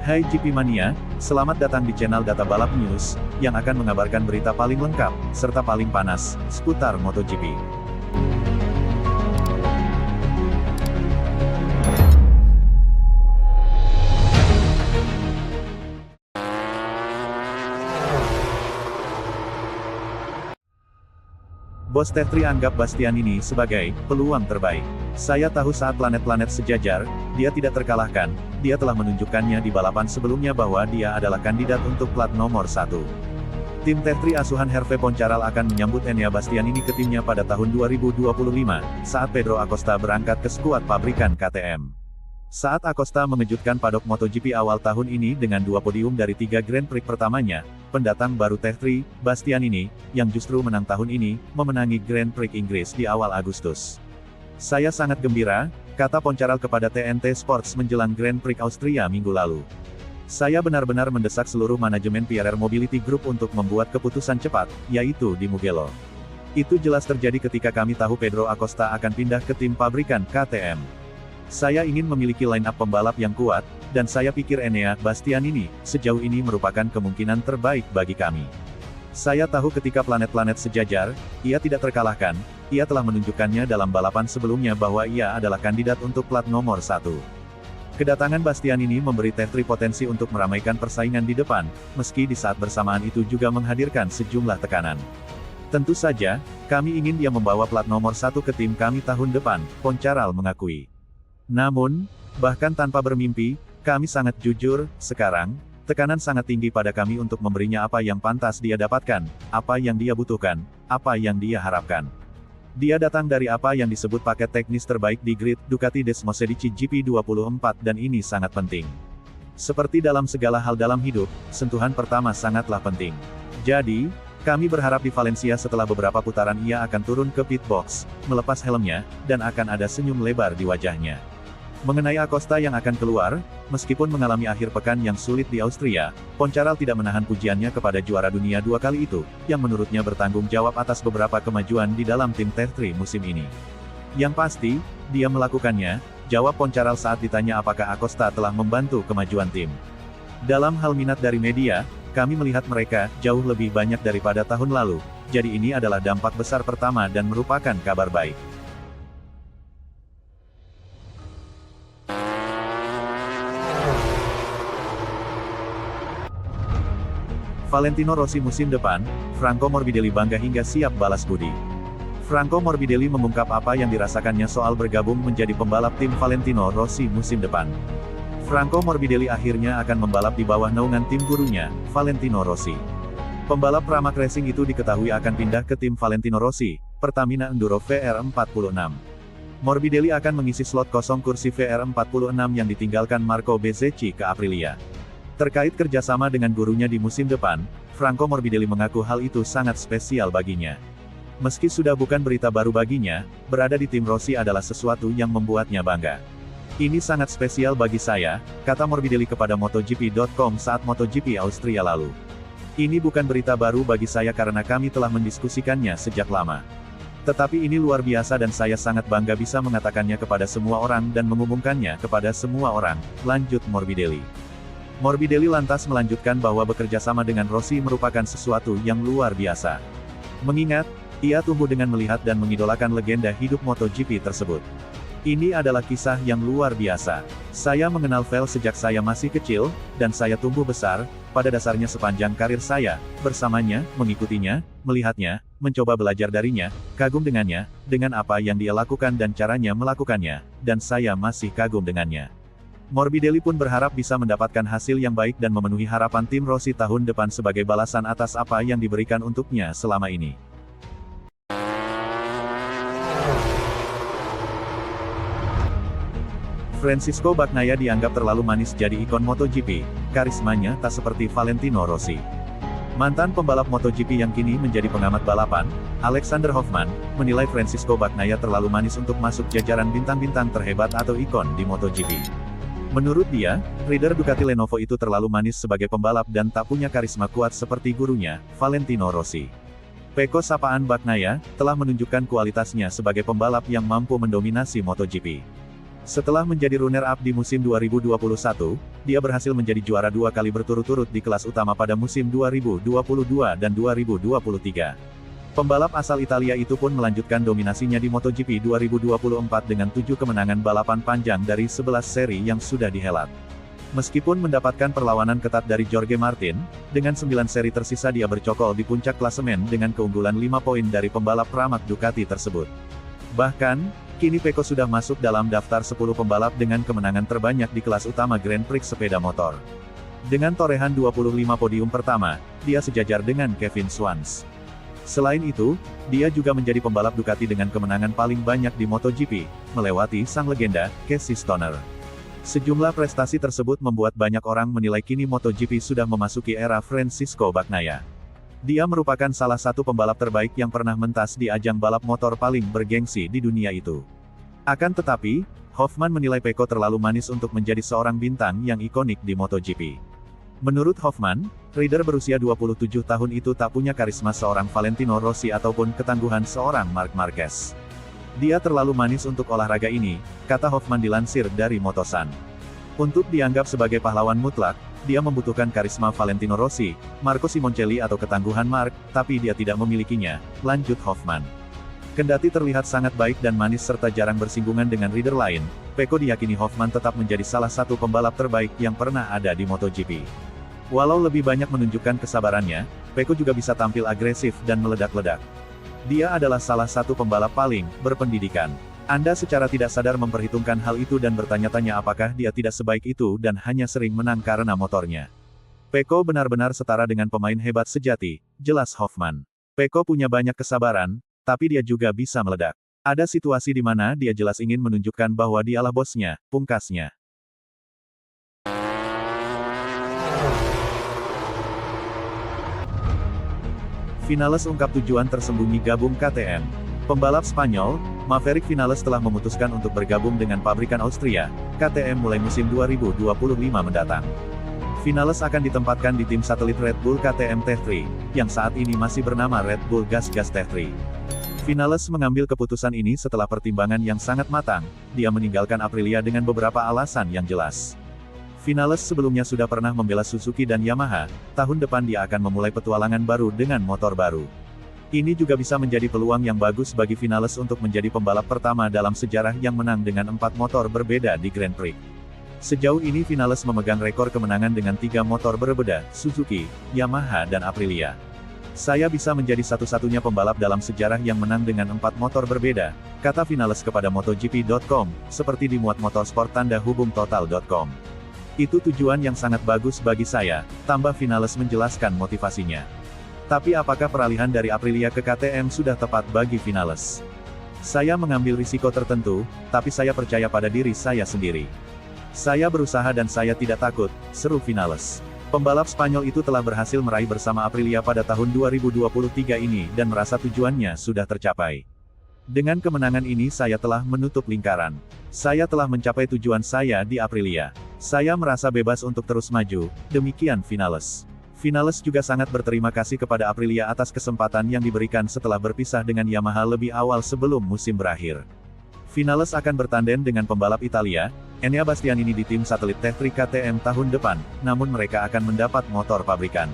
Hai GP Mania, selamat datang di channel Data Balap News, yang akan mengabarkan berita paling lengkap, serta paling panas, seputar MotoGP. Bos Tech3 anggap Bastianini sebagai peluang terbaik. Saya tahu saat planet-planet sejajar, dia tidak terkalahkan, dia telah menunjukkannya di balapan sebelumnya bahwa dia adalah kandidat untuk plat nomor 1. Tim Tech3 asuhan Hervé Poncharal akan menyambut Enea Bastianini ke timnya pada tahun 2025, saat Pedro Acosta berangkat ke skuad pabrikan KTM. Saat Acosta mengejutkan padok MotoGP awal tahun ini dengan 2 podium dari 3 Grand Prix pertamanya, pendatang baru Tech3, Bastianini, yang justru menang tahun ini, memenangi Grand Prix Inggris di awal Agustus. Saya sangat gembira, kata Poncharal kepada TNT Sports menjelang Grand Prix Austria minggu lalu. Saya benar-benar mendesak seluruh manajemen PRR Mobility Group untuk membuat keputusan cepat, yaitu di Mugello. Itu jelas terjadi ketika kami tahu Pedro Acosta akan pindah ke tim pabrikan KTM. Saya ingin memiliki line-up pembalap yang kuat, dan saya pikir Enea Bastianini, sejauh ini merupakan kemungkinan terbaik bagi kami. Saya tahu ketika planet-planet sejajar, ia tidak terkalahkan, ia telah menunjukkannya dalam balapan sebelumnya bahwa ia adalah kandidat untuk plat nomor 1. Kedatangan Bastianini memberi Tech3 potensi untuk meramaikan persaingan di depan, meski di saat bersamaan itu juga menghadirkan sejumlah tekanan. Tentu saja, kami ingin dia membawa plat nomor 1 ke tim kami tahun depan, Poncharal mengakui. Namun, bahkan tanpa bermimpi, kami sangat jujur, sekarang, tekanan sangat tinggi pada kami untuk memberinya apa yang pantas dia dapatkan, apa yang dia butuhkan, apa yang dia harapkan. Dia datang dari apa yang disebut paket teknis terbaik di grid, Ducati Desmosedici GP24 dan ini sangat penting. Seperti dalam segala hal dalam hidup, sentuhan pertama sangatlah penting. Jadi, kami berharap di Valencia setelah beberapa putaran ia akan turun ke pit box, melepas helmnya, dan akan ada senyum lebar di wajahnya. Mengenai Acosta yang akan keluar, meskipun mengalami akhir pekan yang sulit di Austria, Poncharal tidak menahan pujiannya kepada juara dunia 2 kali itu, yang menurutnya bertanggung jawab atas beberapa kemajuan di dalam tim Tech3 musim ini. Yang pasti, dia melakukannya, jawab Poncharal saat ditanya apakah Acosta telah membantu kemajuan tim. Dalam hal minat dari media, kami melihat mereka jauh lebih banyak daripada tahun lalu, jadi ini adalah dampak besar pertama dan merupakan kabar baik. Valentino Rossi musim depan, Franco Morbidelli bangga hingga siap balas budi. Franco Morbidelli mengungkap apa yang dirasakannya soal bergabung menjadi pembalap tim Valentino Rossi musim depan. Franco Morbidelli akhirnya akan membalap di bawah naungan tim gurunya, Valentino Rossi. Pembalap Pramac Racing itu diketahui akan pindah ke tim Valentino Rossi, Pertamina Enduro VR46. Morbidelli akan mengisi slot kosong kursi VR46 yang ditinggalkan Marco Bezzecchi ke Aprilia. Terkait kerjasama dengan gurunya di musim depan, Franco Morbidelli mengaku hal itu sangat spesial baginya. Meski sudah bukan berita baru baginya, berada di tim Rossi adalah sesuatu yang membuatnya bangga. Ini sangat spesial bagi saya, kata Morbidelli kepada MotoGP.com saat MotoGP Austria lalu. Ini bukan berita baru bagi saya karena kami telah mendiskusikannya sejak lama. Tetapi ini luar biasa dan saya sangat bangga bisa mengatakannya kepada semua orang dan mengumumkannya kepada semua orang, lanjut Morbidelli. Morbidelli lantas melanjutkan bahwa bekerja sama dengan Rossi merupakan sesuatu yang luar biasa. Mengingat, ia tumbuh dengan melihat dan mengidolakan legenda hidup MotoGP tersebut. Ini adalah kisah yang luar biasa. Saya mengenal Vel sejak saya masih kecil, dan saya tumbuh besar, pada dasarnya sepanjang karir saya, bersamanya, mengikutinya, melihatnya, mencoba belajar darinya, kagum dengannya, dengan apa yang dia lakukan dan caranya melakukannya, dan saya masih kagum dengannya. Morbidelli pun berharap bisa mendapatkan hasil yang baik dan memenuhi harapan tim Rossi tahun depan sebagai balasan atas apa yang diberikan untuknya selama ini. Francisco Bagnaia dianggap terlalu manis jadi ikon MotoGP, karismanya tak seperti Valentino Rossi. Mantan pembalap MotoGP yang kini menjadi pengamat balapan, Alexander Hoffman, menilai Francisco Bagnaia terlalu manis untuk masuk jajaran bintang-bintang terhebat atau ikon di MotoGP. Menurut dia, rider Ducati Lenovo itu terlalu manis sebagai pembalap dan tak punya karisma kuat seperti gurunya, Valentino Rossi. Pecco sapaan Bagnaia, telah menunjukkan kualitasnya sebagai pembalap yang mampu mendominasi MotoGP. Setelah menjadi runner-up di musim 2021, dia berhasil menjadi juara 2 kali berturut-turut di kelas utama pada musim 2022 dan 2023. Pembalap asal Italia itu pun melanjutkan dominasinya di MotoGP 2024 dengan 7 kemenangan balapan panjang dari 11 seri yang sudah dihelat. Meskipun mendapatkan perlawanan ketat dari Jorge Martin, dengan 9 seri tersisa dia bercokol di puncak klasemen dengan keunggulan 5 poin dari pembalap Pramac Ducati tersebut. Bahkan, kini Pecco sudah masuk dalam daftar 10 pembalap dengan kemenangan terbanyak di kelas utama Grand Prix sepeda motor. Dengan torehan 25 podium pertama, dia sejajar dengan Kevin Schwantz. Selain itu, dia juga menjadi pembalap Ducati dengan kemenangan paling banyak di MotoGP, melewati sang legenda, Casey Stoner. Sejumlah prestasi tersebut membuat banyak orang menilai kini MotoGP sudah memasuki era Francisco Bagnaia. Dia merupakan salah satu pembalap terbaik yang pernah mentas di ajang balap motor paling bergengsi di dunia itu. Akan tetapi, Hoffman menilai Pecco terlalu manis untuk menjadi seorang bintang yang ikonik di MotoGP. Menurut Hoffman, rider berusia 27 tahun itu tak punya karisma seorang Valentino Rossi ataupun ketangguhan seorang Marc Marquez. Dia terlalu manis untuk olahraga ini, kata Hoffman dilansir dari Motosan. Untuk dianggap sebagai pahlawan mutlak, dia membutuhkan karisma Valentino Rossi, Marco Simoncelli atau ketangguhan Marc, tapi dia tidak memilikinya, lanjut Hoffman. Kendati terlihat sangat baik dan manis serta jarang bersinggungan dengan rider lain, Pecco diyakini Hoffman tetap menjadi salah satu pembalap terbaik yang pernah ada di MotoGP. Walau lebih banyak menunjukkan kesabarannya, Pecco juga bisa tampil agresif dan meledak-ledak. Dia adalah salah satu pembalap paling berpendidikan. Anda secara tidak sadar memperhitungkan hal itu dan bertanya-tanya apakah dia tidak sebaik itu dan hanya sering menang karena motornya. Pecco benar-benar setara dengan pemain hebat sejati, jelas Hoffman. Pecco punya banyak kesabaran, tapi dia juga bisa meledak. Ada situasi di mana dia jelas ingin menunjukkan bahwa dialah bosnya, pungkasnya. Vinales ungkap tujuan tersembunyi gabung KTM. Pembalap Spanyol, Maverick Vinales telah memutuskan untuk bergabung dengan pabrikan Austria, KTM mulai musim 2025 mendatang. Vinales akan ditempatkan di tim satelit Red Bull KTM Tech3, yang saat ini masih bernama Red Bull Gas Tech3. Vinales mengambil keputusan ini setelah pertimbangan yang sangat matang, dia meninggalkan Aprilia dengan beberapa alasan yang jelas. Vinales sebelumnya sudah pernah membela Suzuki dan Yamaha, tahun depan dia akan memulai petualangan baru dengan motor baru. Ini juga bisa menjadi peluang yang bagus bagi Vinales untuk menjadi pembalap pertama dalam sejarah yang menang dengan 4 motor berbeda di Grand Prix. Sejauh ini Vinales memegang rekor kemenangan dengan 3 motor berbeda, Suzuki, Yamaha dan Aprilia. Saya bisa menjadi satu-satunya pembalap dalam sejarah yang menang dengan 4 motor berbeda, kata Vinales kepada MotoGP.com, seperti dimuat motorsport tanda hubung total.com. Itu tujuan yang sangat bagus bagi saya, tambah Vinales menjelaskan motivasinya. Tapi apakah peralihan dari Aprilia ke KTM sudah tepat bagi Vinales? Saya mengambil risiko tertentu, tapi saya percaya pada diri saya sendiri. Saya berusaha dan saya tidak takut, seru Vinales. Pembalap Spanyol itu telah berhasil meraih bersama Aprilia pada tahun 2023 ini dan merasa tujuannya sudah tercapai. Dengan kemenangan ini saya telah menutup lingkaran. Saya telah mencapai tujuan saya di Aprilia. Saya merasa bebas untuk terus maju, demikian Vinales. Vinales juga sangat berterima kasih kepada Aprilia atas kesempatan yang diberikan setelah berpisah dengan Yamaha lebih awal sebelum musim berakhir. Vinales akan bertandem dengan pembalap Italia, Enea Bastianini di tim satelit Tech3 KTM tahun depan, namun mereka akan mendapat motor pabrikan.